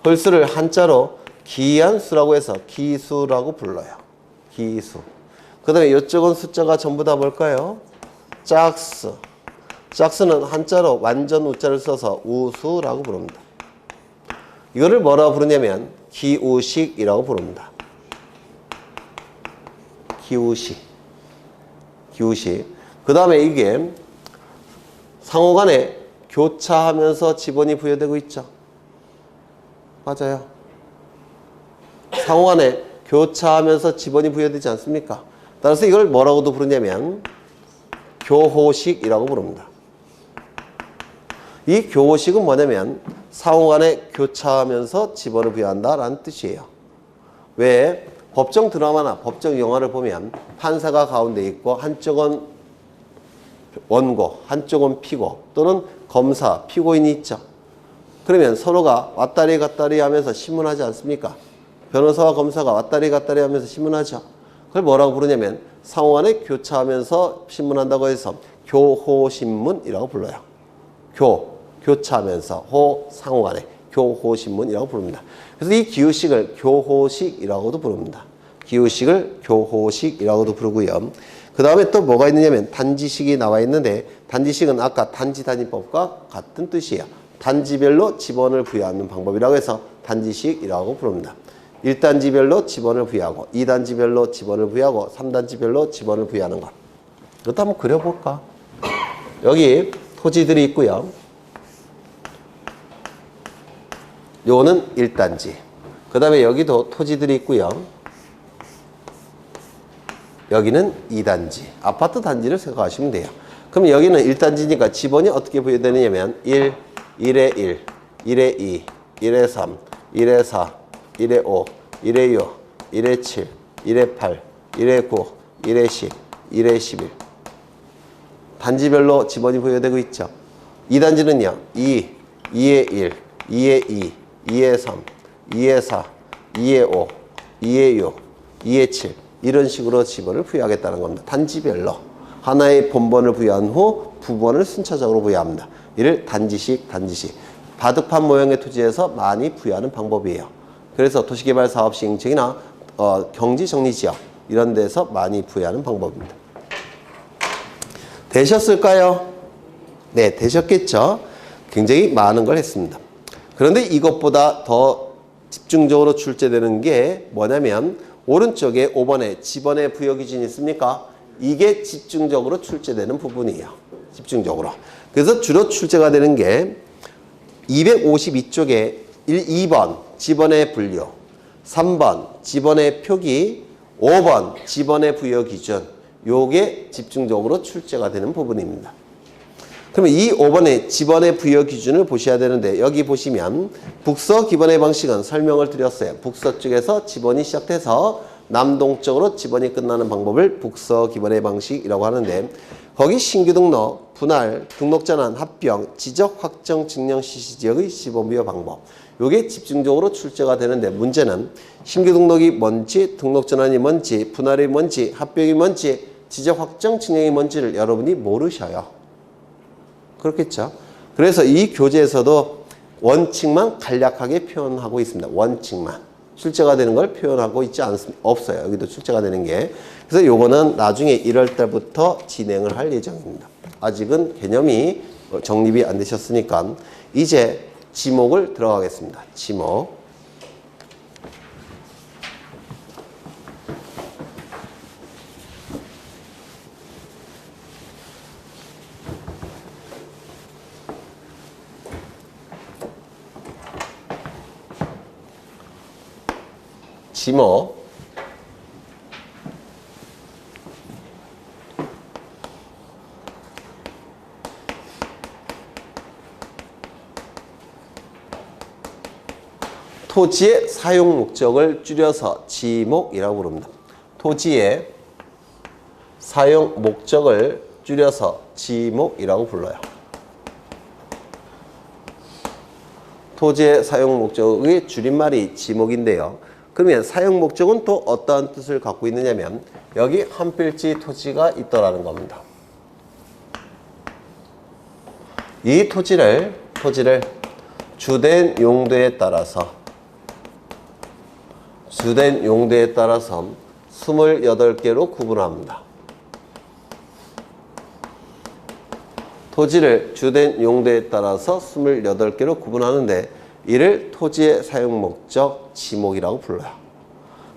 홀수를 한자로 기한수라고 해서 기수라고 불러요. 기수. 그 다음에 이쪽은 숫자가 전부 다 뭘까요? 짝수. 짝수는 한자로 완전 우자를 써서 우수라고 부릅니다. 이거를 뭐라고 부르냐면 기우식이라고 부릅니다. 기우식. 그 다음에 이게 상호간에 교차하면서 지번이 부여되고 있죠. 맞아요. 상호간에 교차하면서 지번이 부여되지 않습니까? 따라서 이걸 뭐라고도 부르냐면 교호식이라고 부릅니다. 이 교호식은 뭐냐면 상호간에 교차하면서 지번을 부여한다라는 뜻이에요. 왜? 법정 드라마나 법정 영화를 보면 판사가 가운데 있고 한쪽은 원고, 한쪽은 피고 또는 검사, 피고인이 있죠. 그러면 서로가 왔다리 갔다리 하면서 신문하지 않습니까? 변호사와 검사가 왔다리 갔다리 하면서 신문하죠. 그걸 뭐라고 부르냐면 상호간에 교차하면서 신문한다고 해서 교호신문이라고 불러요. 교차하면서 상호간에 교호신문이라고 부릅니다. 그래서 이 기호식을 교호식이라고도 부릅니다. 기호식을 교호식이라고도 부르고요. 그 다음에 또 뭐가 있느냐면 단지식이 나와 있는데 단지식은 아까 단지단위법과 같은 뜻이에요. 단지별로 지번을 부여하는 방법이라고 해서 단지식이라고 부릅니다. 1단지별로 지번을 부여하고 2단지별로 지번을 부여하고 3단지별로 지번을 부여하는 것. 이것도 한번 그려볼까? 여기 토지들이 있고요. 요거는 1단지. 그 다음에 여기도 토지들이 있고요. 여기는 2단지. 아파트 단지를 생각하시면 돼요. 그럼 여기는 1단지니까 지번이 어떻게 부여되느냐면 1, 1에 1, 1에 2, 1에 3, 1에 4, 1에 5, 1에 6, 1에 7, 1에 8, 1에 9, 1에 10, 1에 11. 단지별로 지번이 부여되고 있죠. 2단지는요. 2, 2에 1, 2에 2, 2에 3, 2에 4, 2에 5, 2에 6, 2에 7 이런 식으로 지번을 부여하겠다는 겁니다. 단지별로 하나의 본번을 부여한 후 부번을 순차적으로 부여합니다. 이를 단지식. 바둑판 모형의 토지에서 많이 부여하는 방법이에요. 그래서 도시개발 사업 시행청이나 경지정리지역 이런 데서 많이 부여하는 방법입니다. 되셨을까요? 네, 되셨겠죠? 굉장히 많은 걸 했습니다. 그런데 이것보다 더 집중적으로 출제되는 게 뭐냐면 오른쪽에 5번에 지번의 부여 기준이 있습니까? 이게 집중적으로 출제되는 부분이에요. 집중적으로. 그래서 주로 출제가 되는 게 252쪽에 2번 지번의 분류, 3번 지번의 표기, 5번 지번의 부여 기준 요게 집중적으로 출제가 되는 부분입니다. 그러면 이 5번의 지번의 부여 기준을 보셔야 되는데 여기 보시면 북서 기번의 방식은 설명을 드렸어요. 북서쪽에서 지번이 시작돼서 남동쪽으로 지번이 끝나는 방법을 북서 기번의 방식이라고 하는데 거기 신규 등록, 분할, 등록 전환, 합병, 지적, 확정, 증령, 실시 지역의 지번 부여 방법 요게 집중적으로 출제가 되는데 문제는 신규 등록이 뭔지, 등록 전환이 뭔지, 분할이 뭔지, 합병이 뭔지, 지적, 확정, 증령이 뭔지를 여러분이 모르셔요. 그렇겠죠. 그래서 이 교재에서도 원칙만 간략하게 표현하고 있습니다. 원칙만. 출제가 되는 걸 표현하고 있지 없어요. 여기도 출제가 되는 게. 그래서 요거는 나중에 1월 달부터 진행을 할 예정입니다. 아직은 개념이 정립이 안 되셨으니까 이제 지목을 들어가겠습니다. 지목. 지목. 토지의 사용 목적을 줄여서 지목이라고 부릅니다. 토지의 사용 목적을 줄여서 지목이라고 불러요. 토지의 사용 목적의 줄임말이 지목인데요. 그러면 사용 목적은 또 어떠한 뜻을 갖고 있느냐면 여기 한 필지 토지가 있더라는 겁니다. 이 토지를 주된 용도에 따라서 28개로 구분합니다. 토지를 주된 용도에 따라서 28개로 구분하는데 이를 토지의 사용 목적 지목이라고 불러요.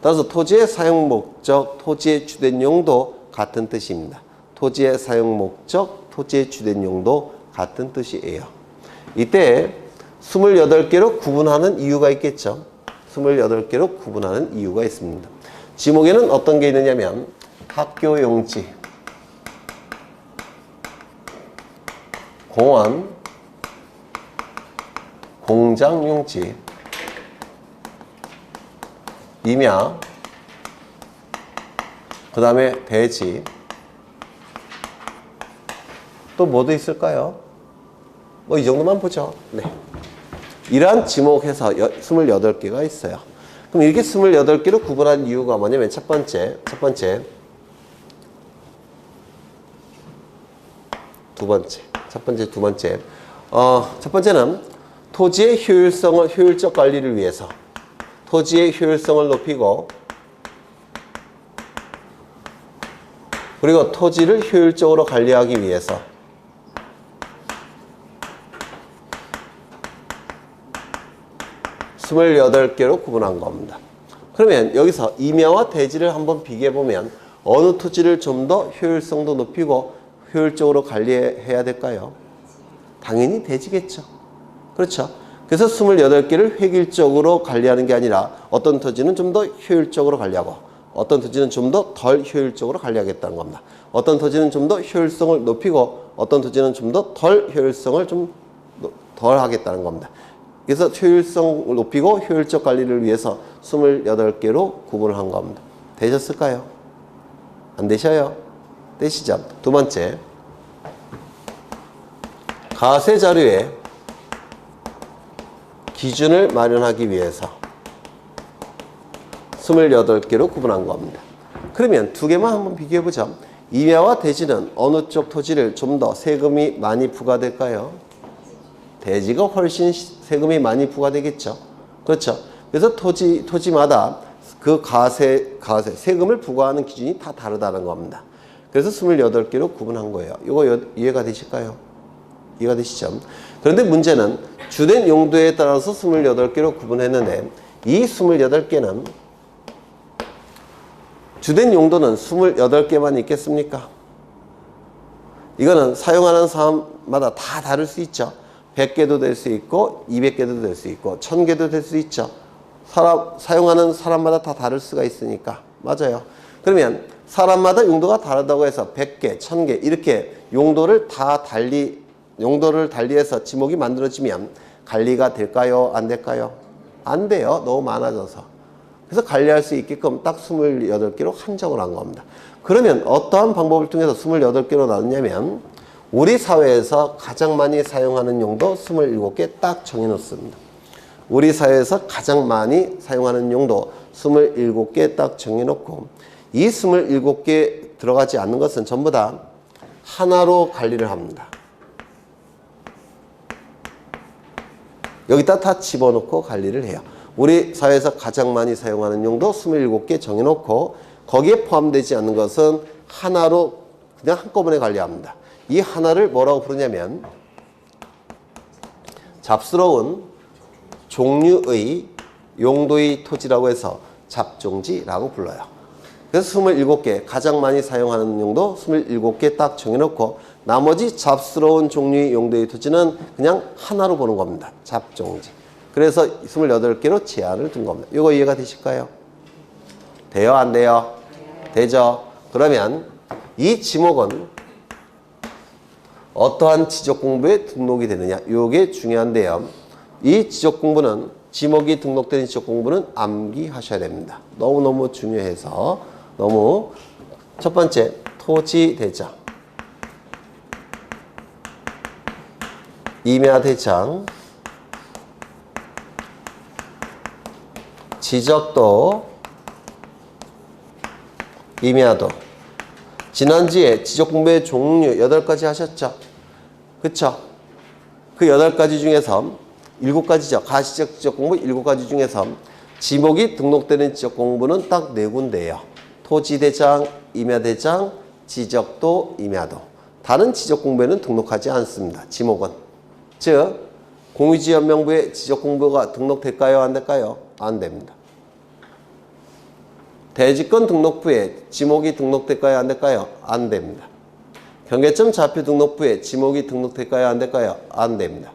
따라서 토지의 사용 목적, 토지의 주된 용도 같은 뜻입니다. 토지의 사용 목적, 토지의 주된 용도 같은 뜻이에요. 이때 28개로 구분하는 이유가 있겠죠. 28개로 구분하는 이유가 있습니다. 지목에는 어떤 게 있느냐면 학교 용지, 공원, 공장 용지, 임야, 그 다음에 대지, 또 뭐도 있을까요? 뭐 이 정도만 보죠. 네. 이러한 지목해서 28개가 있어요. 그럼 이렇게 28개로 구분한 이유가 뭐냐면 첫 번째, 두 번째는 토지의 효율적 관리를 위해서 토지의 효율성을 높이고 그리고 토지를 효율적으로 관리하기 위해서 28개로 구분한 겁니다. 그러면 여기서 임야와 대지를 한번 비교해보면 어느 토지를 좀 더 효율성도 높이고 효율적으로 관리해야 될까요? 당연히 대지겠죠. 그렇죠. 그래서 28개를 획일적으로 관리하는 게 아니라 어떤 토지는 좀 더 효율적으로 관리하고 어떤 토지는 좀 더 덜 효율적으로 관리하겠다는 겁니다. 어떤 토지는 좀 더 효율성을 높이고 어떤 토지는 좀 더 덜 효율성을 좀 덜 하겠다는 겁니다. 그래서 효율성을 높이고 효율적 관리를 위해서 28개로 구분을 한 겁니다. 되셨을까요? 안 되셔요? 되시죠? 두 번째, 가세 자료에 기준을 마련하기 위해서 28개로 구분한 겁니다. 그러면 두 개만 한번 비교해보죠. 임야와 대지는 어느 쪽 토지를 좀 더 세금이 많이 부과될까요? 대지가 훨씬 세금이 많이 부과되겠죠. 그렇죠. 그래서 토지마다 그 세금을 부과하는 기준이 다 다르다는 겁니다. 그래서 28개로 구분한 거예요. 이거 이해가 되실까요? 이해가 되시죠? 그런데 문제는 주된 용도에 따라서 28개로 구분했는데 이 28개는 주된 용도는 28개만 있겠습니까? 이거는 사용하는 사람마다 다 다를 수 있죠. 100개도 될 수 있고 200개도 될 수 있고 1000개도 될 수 있죠. 사용하는 사람마다 다 다를 수가 있으니까. 맞아요. 그러면 사람마다 용도가 다르다고 해서 100개, 1000개 이렇게 용도를 달리해서 지목이 만들어지면 관리가 될까요? 안 될까요? 안 돼요. 너무 많아져서. 그래서 관리할 수 있게끔 딱 28개로 한정을 한 겁니다. 그러면 어떠한 방법을 통해서 28개로 나눴냐면 우리 사회에서 가장 많이 사용하는 용도 27개 딱 정해놓습니다. 우리 사회에서 가장 많이 사용하는 용도 27개 딱 정해놓고 이 27개 들어가지 않는 것은 전부 다 하나로 관리를 합니다. 여기다 다 집어넣고 관리를 해요. 우리 사회에서 가장 많이 사용하는 용도 27개 정해놓고 거기에 포함되지 않는 것은 하나로 그냥 한꺼번에 관리합니다. 이 하나를 뭐라고 부르냐면 잡스러운 종류의 용도의 토지라고 해서 잡종지라고 불러요. 그래서 27개 가장 많이 사용하는 용도 27개 딱 정해놓고 나머지 잡스러운 종류의 용도의 토지는 그냥 하나로 보는 겁니다. 잡종지. 그래서 28개로 제한을 둔 겁니다. 이거 이해가 되실까요? 돼요? 안 돼요? 되죠? 그러면 이 지목은 어떠한 지적 공부에 등록이 되느냐? 이게 중요한데요. 이 지적 공부는 지목이 등록된 지적 공부는 암기하셔야 됩니다. 너무너무 중요해서 첫 번째 토지 대장, 임야 대장, 지적도, 임야도. 지난주에 지적 공부의 종류 8가지 하셨죠? 그쵸? 그 8가지 중에서 7가지죠. 가시적 지적 공부 7가지 중에서 지목이 등록되는 지적 공부는 딱 4군데예요. 토지대장, 임야대장, 지적도, 임야도. 다른 지적 공부에는 등록하지 않습니다. 지목은. 즉 공유지연명부에 지적 공부가 등록될까요? 안 될까요? 안 됩니다. 대지권 등록부에 지목이 등록될까요? 안 될까요? 안 됩니다. 경계점 좌표 등록부에 지목이 등록될까요? 안 될까요? 안 됩니다.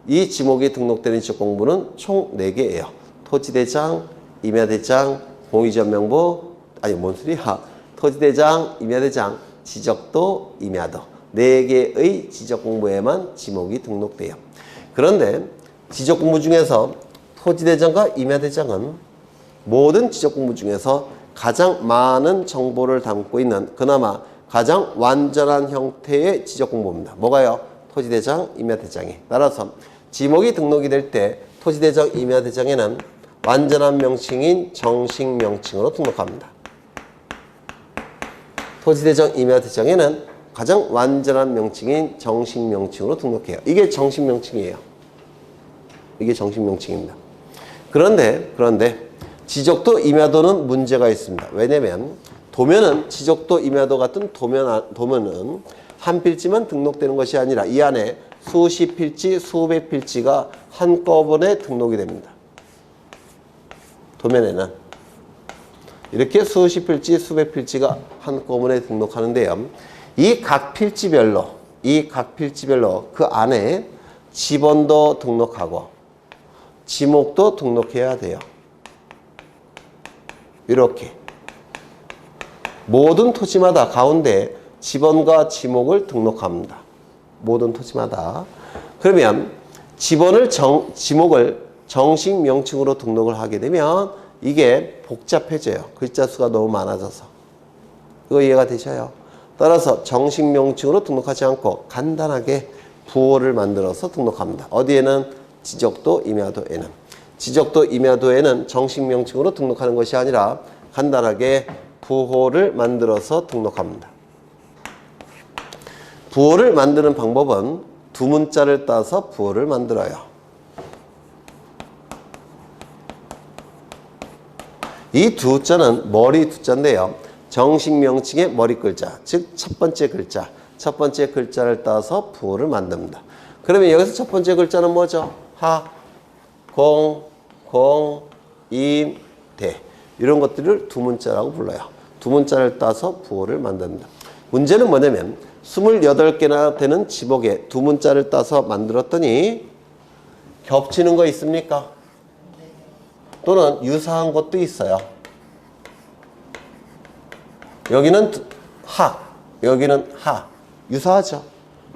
이 지목이 등록되는 지적 공부는 총 4개예요. 토지대장, 임야대장, 공유지연명부, 아니 뭔 소리야? 토지대장, 임야대장, 지적도, 임야도. 4개의 지적 공부에만 지목이 등록돼요. 그런데 지적 공부 중에서 토지대장과 임야대장은 모든 지적 공부 중에서 가장 많은 정보를 담고 있는 그나마 가장 완전한 형태의 지적 공부입니다. 뭐가요? 토지대장, 임야대장이. 따라서 지목이 등록이 될 때 토지대장, 임야대장에는 완전한 명칭인 정식 명칭으로 등록합니다. 토지대장, 임야대장에는 가장 완전한 명칭인 정식 명칭으로 등록해요. 이게 정식 명칭이에요. 이게 정식 명칭입니다. 그런데 지적도, 임야도는 문제가 있습니다. 왜냐면 도면은 지적도, 임야도 같은 도면은 한 필지만 등록되는 것이 아니라 이 안에 수십 필지, 수백 필지가 한꺼번에 등록이 됩니다. 도면에는 이렇게 수십 필지, 수백 필지가 한꺼번에 등록하는데요. 이 각 필지별로 그 안에 지번도 등록하고 지목도 등록해야 돼요. 이렇게 모든 토지마다 가운데 지번과 지목을 등록합니다. 모든 토지마다. 그러면 지목을 정식 명칭으로 등록을 하게 되면 이게 복잡해져요. 글자 수가 너무 많아져서. 이거 이해가 되셔요? 따라서 정식 명칭으로 등록하지 않고 간단하게 부호를 만들어서 등록합니다. 어디에는? 지적도, 임야도에는. 지적도, 임야도에는 정식 명칭으로 등록하는 것이 아니라 간단하게 부호를 만들어서 등록합니다. 부호를 만드는 방법은 두 문자를 따서 부호를 만들어요. 이 두 자는 머리 두 자인데요. 정식 명칭의 머리 글자, 즉 첫 번째 글자를 따서 부호를 만듭니다. 그러면 여기서 첫 번째 글자는 뭐죠? 하, 공, 임, 대. 이런 것들을 두 문자라고 불러요. 두 문자를 따서 부호를 만듭니다. 문제는 뭐냐면 28개나 되는 지목에 두 문자를 따서 만들었더니 겹치는 거 있습니까? 또는 유사한 것도 있어요. 여기는 하, 여기는 하. 유사하죠?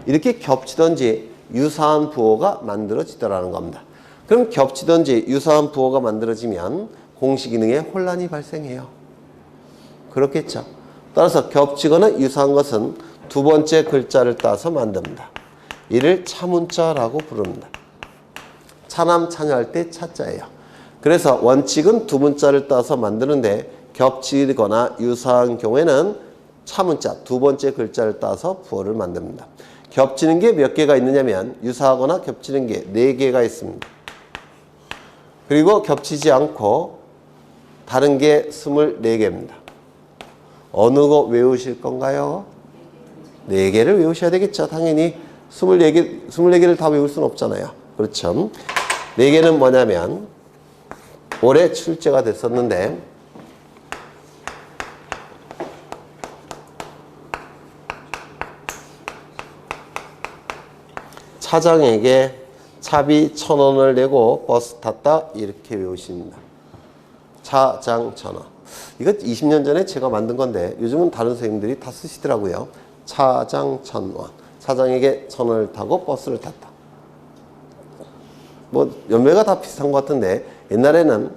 이렇게 겹치든지 유사한 부호가 만들어지더라는 겁니다. 그럼 겹치든지 유사한 부호가 만들어지면 공식 기능에 혼란이 발생해요. 그렇겠죠? 따라서 겹치거나 유사한 것은 두 번째 글자를 따서 만듭니다. 이를 차문자라고 부릅니다. 차남, 차녀할 때 차자예요. 그래서 원칙은 두 문자를 따서 만드는데 겹치거나 유사한 경우에는 차문자, 두 번째 글자를 따서 부호를 만듭니다. 겹치는 게 몇 개가 있느냐면 유사하거나 겹치는 게 4개가 있습니다. 그리고 겹치지 않고 다른 게 24개입니다. 어느 거 외우실 건가요? 4개를 외우셔야 되겠죠. 당연히 24개를 다 외울 수는 없잖아요. 그렇죠. 4개는 뭐냐면 올해 출제가 됐었는데 차장에게 차비 1,000원을 내고 버스 탔다 이렇게 외우십니다. 차장 1,000원. 이거 20년 전에 제가 만든 건데 요즘은 다른 선생님들이 다 쓰시더라고요. 차장 1,000원. 차장에게 1,000원을 타고 버스를 탔다. 뭐 연배가 다 비슷한 것 같은데 옛날에는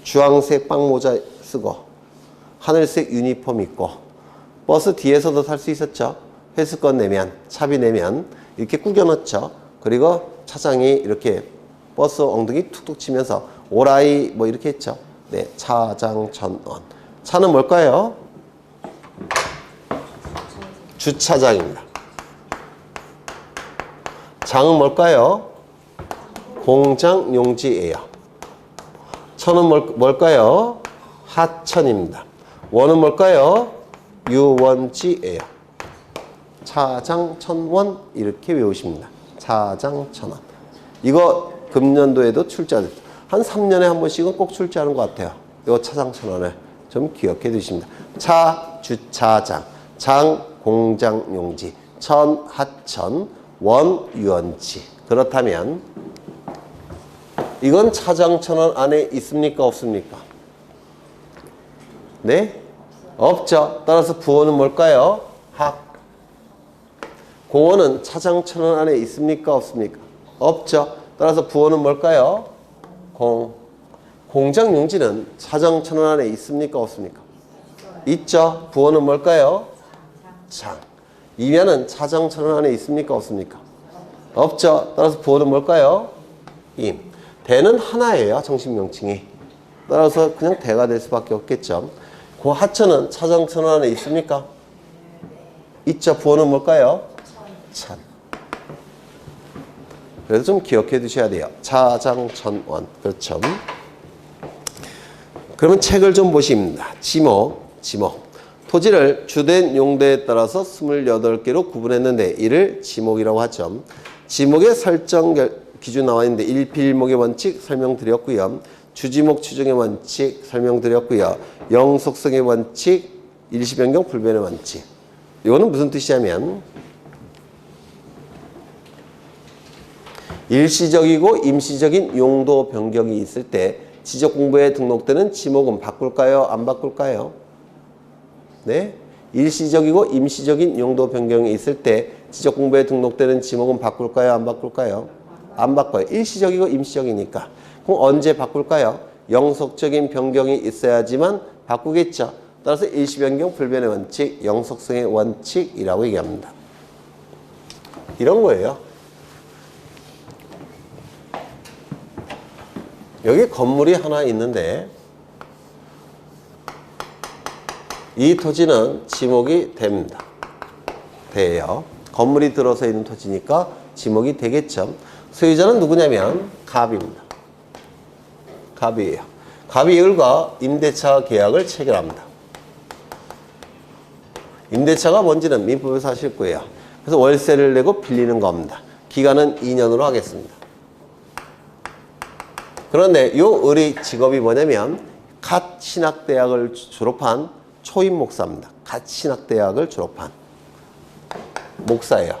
주황색 빵모자 쓰고 하늘색 유니폼 입고 버스 뒤에서도 탈 수 있었죠. 회수권 내면, 차비 내면 이렇게 구겨 넣죠. 그리고 차장이 이렇게 버스 엉덩이 툭툭 치면서 오라이 뭐 이렇게 했죠. 네, 차장 1,000원. 차는 뭘까요? 주차장입니다. 장은 뭘까요? 공장 용지예요. 천은 뭘까요? 하천입니다. 원은 뭘까요? 유원지예요. 차장 1,000원 이렇게 외우십니다. 차장 1,000원. 이거 금년도에도 출제됐다. 한 3년에 한 번씩은 꼭 출제하는 것 같아요. 이거 차장 1,000원을 좀 기억해 두십니다. 차, 주차장, 장, 공장 용지, 천, 하천, 원, 유원지. 그렇다면 이건 차장 1,000원 안에 있습니까? 없습니까? 네? 없죠. 따라서 부호는 뭘까요? 학. 공원은 차장 1,000원 안에 있습니까? 없습니까? 없죠. 따라서 부호는 뭘까요? 공정용지는 차정천원 안에 있습니까? 없습니까? 있죠. 부호는 뭘까요? 장. 임야는 차정천원 안에 있습니까? 없습니까? 없죠. 따라서 부호는 뭘까요? 임. 대는 하나예요. 정식명칭이. 따라서 그냥 대가 될 수밖에 없겠죠. 그 하천은 차정천원 안에 있습니까? 있죠. 부호는 뭘까요? 천. 그래서 좀 기억해 두셔야 돼요. 차장천원. 그렇죠. 그러면 책을 좀 보십니다. 지목. 토지를 주된 용도에 따라서 28개로 구분했는데 이를 지목이라고 하죠. 지목의 설정 기준 나와 있는데 일필목의 원칙 설명드렸고요. 주지목 추정의 원칙 설명드렸고요. 영속성의 원칙, 일시변경 불변의 원칙. 이거는 무슨 뜻이냐면 일시적이고 임시적인 용도 변경이 있을 때 지적공부에 등록되는 지목은 바꿀까요? 안 바꿀까요? 네? 일시적이고 임시적인 용도 변경이 있을 때 지적공부에 등록되는 지목은 바꿀까요? 안 바꿀까요? 안 바꿔요. 일시적이고 임시적이니까. 그럼 언제 바꿀까요? 영속적인 변경이 있어야지만 바꾸겠죠. 따라서 일시변경 불변의 원칙, 영속성의 원칙이라고 얘기합니다. 이런 거예요. 여기 건물이 하나 있는데 이 토지는 지목이 됩니다. 돼요. 건물이 들어서 있는 토지니까 지목이 되겠죠. 소유자는 누구냐면 갑입니다. 갑이에요. 갑이 을과 임대차 계약을 체결합니다. 임대차가 뭔지는 민법에서 하실 거예요. 그래서 월세를 내고 빌리는 겁니다. 기간은 2년으로 하겠습니다. 그런데 이 을의 직업이 뭐냐면 갓 신학대학을 졸업한 초임 목사입니다. 갓 신학대학을 졸업한 목사예요.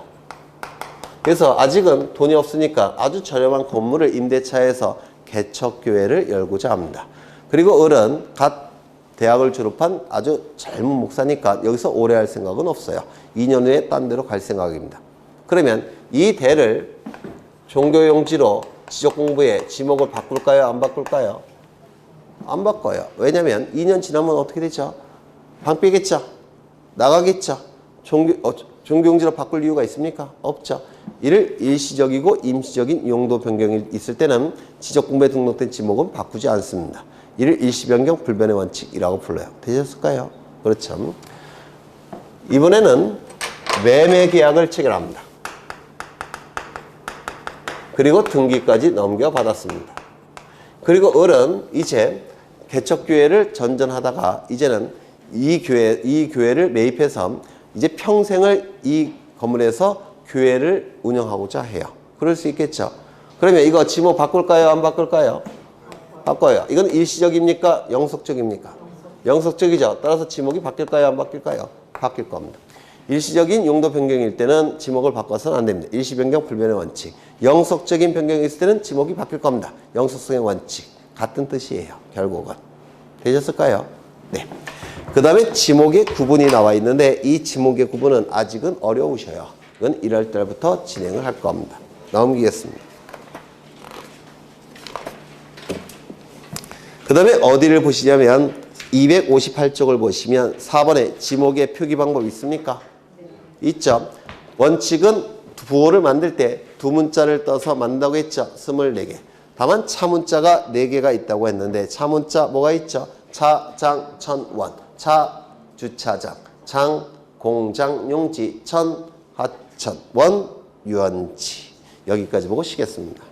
그래서 아직은 돈이 없으니까 아주 저렴한 건물을 임대차해서 개척교회를 열고자 합니다. 그리고 을은 갓 대학을 졸업한 아주 젊은 목사니까 여기서 오래 할 생각은 없어요. 2년 후에 딴 데로 갈 생각입니다. 그러면 이 대를 종교용지로 지적공부에 지목을 바꿀까요? 안 바꿀까요? 안 바꿔요. 왜냐면 2년 지나면 어떻게 되죠? 방 빼겠죠? 나가겠죠? 종교용지로 바꿀 이유가 있습니까? 없죠. 이를 일시적이고 임시적인 용도 변경이 있을 때는 지적공부에 등록된 지목은 바꾸지 않습니다. 이를 일시변경 불변의 원칙이라고 불러요. 되셨을까요? 그렇죠. 이번에는 매매 계약을 체결합니다. 그리고 등기까지 넘겨받았습니다. 그리고 을은 이제 개척교회를 전전하다가 이제는 이 교회를 매입해서 이제 평생을 이 건물에서 교회를 운영하고자 해요. 그럴 수 있겠죠. 그러면 이거 지목 바꿀까요? 안 바꿀까요? 바꿔요. 이건 일시적입니까? 영속적입니까? 영속적이죠. 따라서 지목이 바뀔까요? 안 바뀔까요? 바뀔 겁니다. 일시적인 용도 변경일 때는 지목을 바꿔서는 안 됩니다. 일시 변경 불변의 원칙. 영속적인 변경이 있을 때는 지목이 바뀔 겁니다. 영속성의 원칙. 같은 뜻이에요. 결국은. 되셨을까요? 네. 그 다음에 지목의 구분이 나와 있는데 이 지목의 구분은 아직은 어려우셔요. 이건 1월 달부터 진행을 할 겁니다. 넘기겠습니다. 그 다음에 어디를 보시냐면 258쪽을 보시면 4번에 지목의 표기 방법 있습니까? 있죠. 원칙은 부호를 만들 때 두 문자를 떠서 만든다고 했죠. 24개. 다만 차문자가 4개가 있다고 했는데 차문자 뭐가 있죠? 차, 장, 천, 원. 차, 주차장. 장, 공장, 용지. 천, 하천. 원, 유원지. 여기까지 보고 쉬겠습니다.